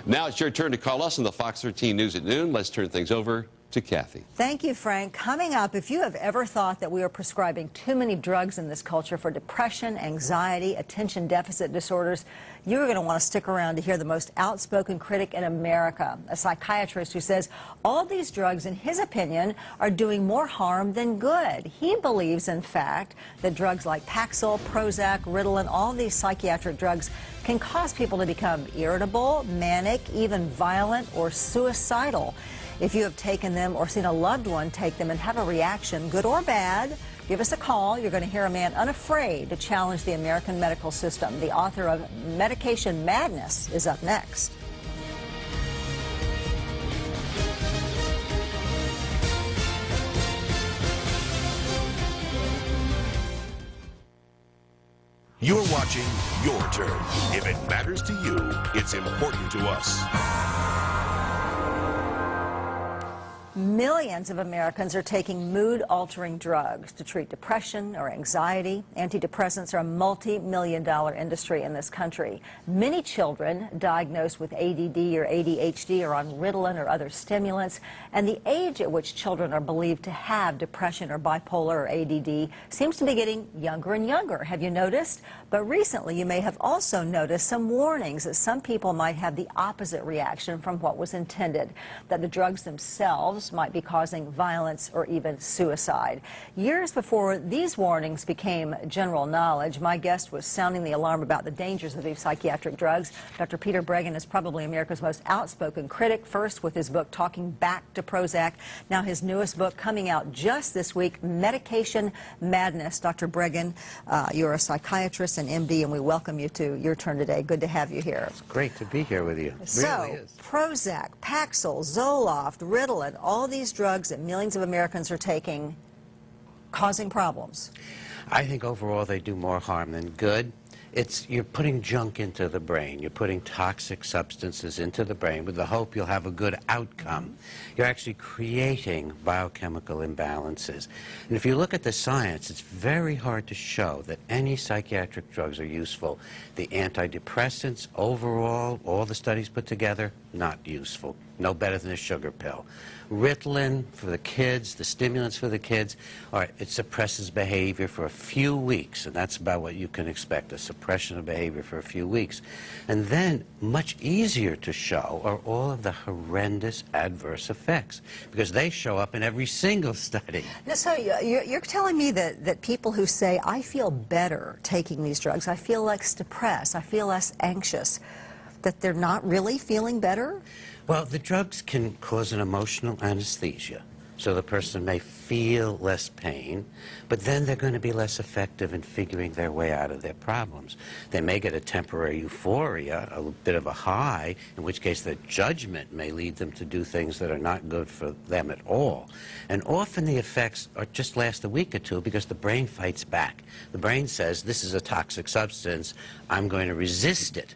Now it's your turn to call us on the Fox 13 News at noon. Let's turn things over to Kathy. Thank you, Frank. Coming up, if you have ever thought that we are prescribing too many drugs in this culture for depression, anxiety, attention deficit disorders, you're going to want to stick around to hear the most outspoken critic in America, a psychiatrist who says all these drugs, in his opinion, are doing more harm than good. He believes, in fact, that drugs like Paxil, Prozac, Ritalin, all these psychiatric drugs can cause people to become irritable, manic, even violent or suicidal. If you have taken them or seen a loved one take them and have a reaction, good or bad, give us a call. You're going to hear a man unafraid to challenge the American medical system. The author of Medication Madness is up next. You're watching Your Turn. If it matters to you, it's important to us. Millions of Americans are taking mood-altering drugs to treat depression or anxiety. Antidepressants are a multi-million-dollar industry in this country. Many children diagnosed with ADD or ADHD are on Ritalin or other stimulants, and the age at which children are believed to have depression or bipolar or ADD seems to be getting younger and younger. Have you noticed? But recently you may have also noticed some warnings that some people might have the opposite reaction from what was intended, that the drugs themselves might be causing violence or even suicide. Years before these warnings became general knowledge, my guest was sounding the alarm about the dangers of these psychiatric drugs. Dr. Peter Breggin is probably America's most outspoken critic, first with his book Talking Back to Prozac, now his newest book coming out just this week, Medication Madness. Dr. Breggin, you're a psychiatrist and MD, and we welcome you to Your Turn today. Good to have you here. It's great to be here with you. It So, really is. Prozac, Paxil, Zoloft, Ritalin, all these drugs that millions of Americans are taking, causing problems. I think overall they do more harm than good. You're putting junk into the brain. You're putting toxic substances into the brain with the hope you'll have a good outcome. You're actually creating biochemical imbalances. And if you look at the science, it's very hard to show that any psychiatric drugs are useful. The antidepressants, overall, all the studies put together, not useful. No better than a sugar pill. Ritalin for the kids, the stimulants for the kids, it suppresses behavior for a few weeks, and that's about what you can expect, a suppression of behavior for a few weeks. And then, much easier to show are all of the horrendous adverse effects, because they show up in every single study. Now, so you're telling me that people who say, I feel better taking these drugs, I feel less depressed, I feel less anxious, that they're not really feeling better? Well, the drugs can cause an emotional anesthesia, so the person may feel less pain, but then they're going to be less effective in figuring their way out of their problems. They may get a temporary euphoria, a bit of a high, in which case their judgment may lead them to do things that are not good for them at all. And often the effects just last a week or two because the brain fights back. The brain says, this is a toxic substance, I'm going to resist it.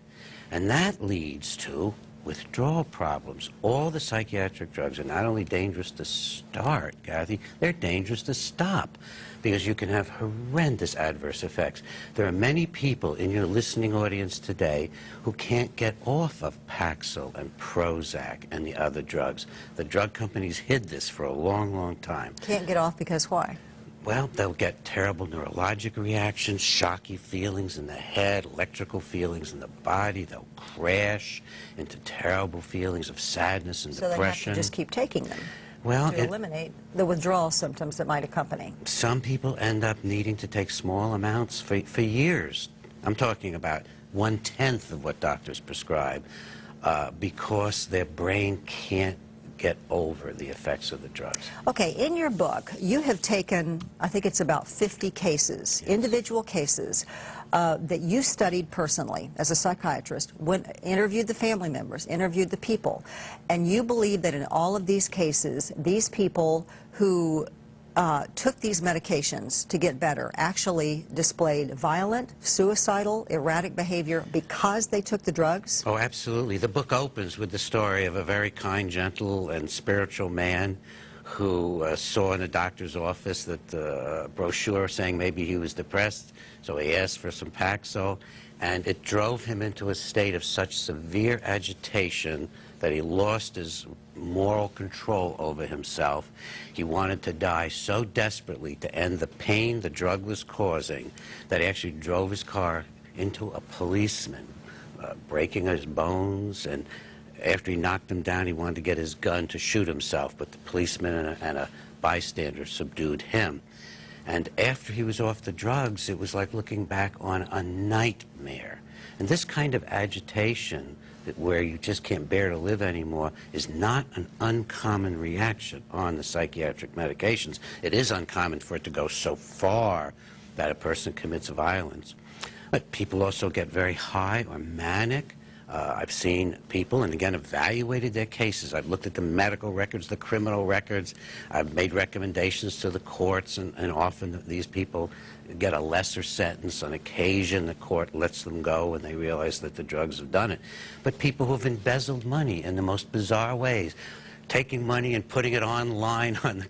And that leads to withdrawal problems. All the psychiatric drugs are not only dangerous to start, Kathy, they're dangerous to stop, because you can have horrendous adverse effects. There are many people in your listening audience today who can't get off of Paxil and Prozac and the other drugs. The drug companies hid this for a long, long time. Can't get off because why? Well, they'll get terrible neurologic reactions, shocky feelings in the head, electrical feelings in the body. They'll crash into terrible feelings of sadness and depression. So they have to just keep taking them to eliminate the withdrawal symptoms that might accompany. Some people end up needing to take small amounts for years. I'm talking about 1/10 of what doctors prescribe because their brain can't get over the effects of the drugs. Okay, in your book, you have taken, I think it's about 50 cases, yes, individual cases, that you studied personally as a psychiatrist, interviewed the family members, interviewed the people, and you believe that in all of these cases, these people who took these medications to get better actually displayed violent, suicidal, erratic behavior because they took the drugs? Oh, absolutely. The book opens with the story of a very kind, gentle, and spiritual man who saw in a doctor's office that the brochure saying maybe he was depressed, so he asked for some Paxil, and it drove him into a state of such severe agitation that he lost his moral control over himself. He wanted to die so desperately to end the pain the drug was causing that he actually drove his car into a policeman, breaking his bones, and after he knocked him down, he wanted to get his gun to shoot himself, but the policeman and a bystander subdued him. And after he was off the drugs, it was like looking back on a nightmare. And this kind of agitation, where you just can't bear to live anymore, is not an uncommon reaction on the psychiatric medications. It is uncommon for it to go so far that a person commits violence. But people also get very high or manic. I've seen people, and again, evaluated their cases. I've looked at the medical records, the criminal records. I've made recommendations to the courts, and often these people get a lesser sentence. On occasion, the court lets them go when they realize that the drugs have done it. But people who have embezzled money in the most bizarre ways, taking money and putting it online on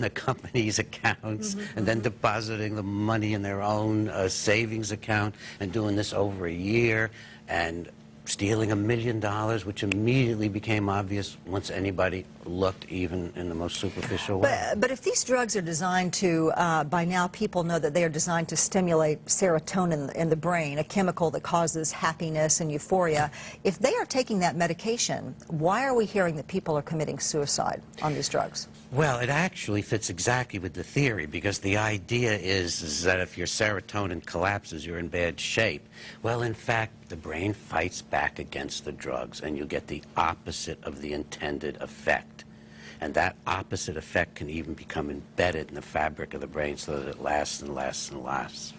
the company's accounts, and then depositing the money in their own savings account, and doing this over a year, and stealing $1 million, which immediately became obvious once anybody looked, even in the most superficial way. But if these drugs are designed to, by now people know that they are designed to stimulate serotonin in the brain, a chemical that causes happiness and euphoria. If they are taking that medication, why are we hearing that people are committing suicide on these drugs? Well, it actually fits exactly with the theory, because the idea is that if your serotonin collapses, you're in bad shape. Well, in fact, the brain fights back against the drugs, and you get the opposite of the intended effect. And that opposite effect can even become embedded in the fabric of the brain so that it lasts and lasts and lasts.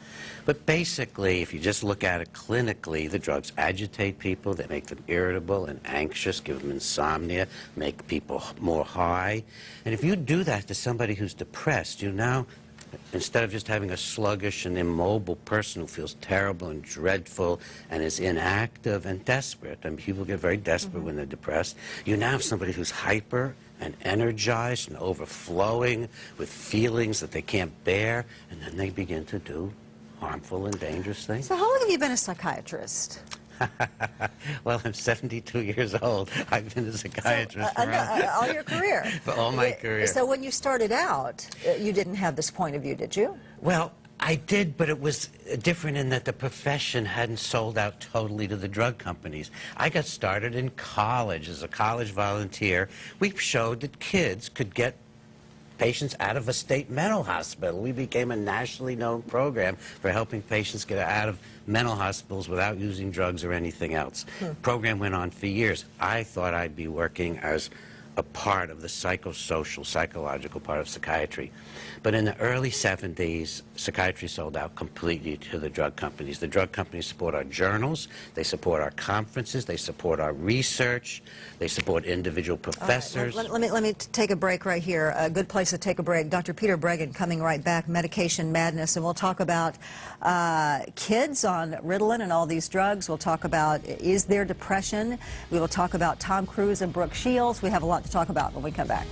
But basically, if you just look at it clinically, the drugs agitate people, they make them irritable and anxious, give them insomnia, make people more high. And if you do that to somebody who's depressed, you now, instead of just having a sluggish and immobile person who feels terrible and dreadful and is inactive and desperate, and people get very desperate when they're depressed, you now have somebody who's hyper and energized and overflowing with feelings that they can't bear, and then they begin to do harmful and dangerous things. So how long have you been a psychiatrist? Well, I'm 72 years old. I've been a psychiatrist for all your career. For all my career. So when you started out, you didn't have this point of view, did you? Well, I did, but it was different in that the profession hadn't sold out totally to the drug companies. I got started in college as a college volunteer. We showed that kids could get patients out of a state mental hospital. We became a nationally known program for helping patients get out of mental hospitals without using drugs or anything else. Program went on for years. I thought I'd be working as a part of the psychosocial, psychological part of psychiatry. But in the early 70s, psychiatry sold out completely to the drug companies. The drug companies support our journals, they support our conferences, they support our research, they support individual professors. Let me take a break right here. A good place to take a break. Dr. Peter Breggin coming right back, Medication Madness, and we'll talk about kids on Ritalin and all these drugs. We'll talk about, is there depression? We will talk about Tom Cruise and Brooke Shields. We have a lot to talk about when we come back.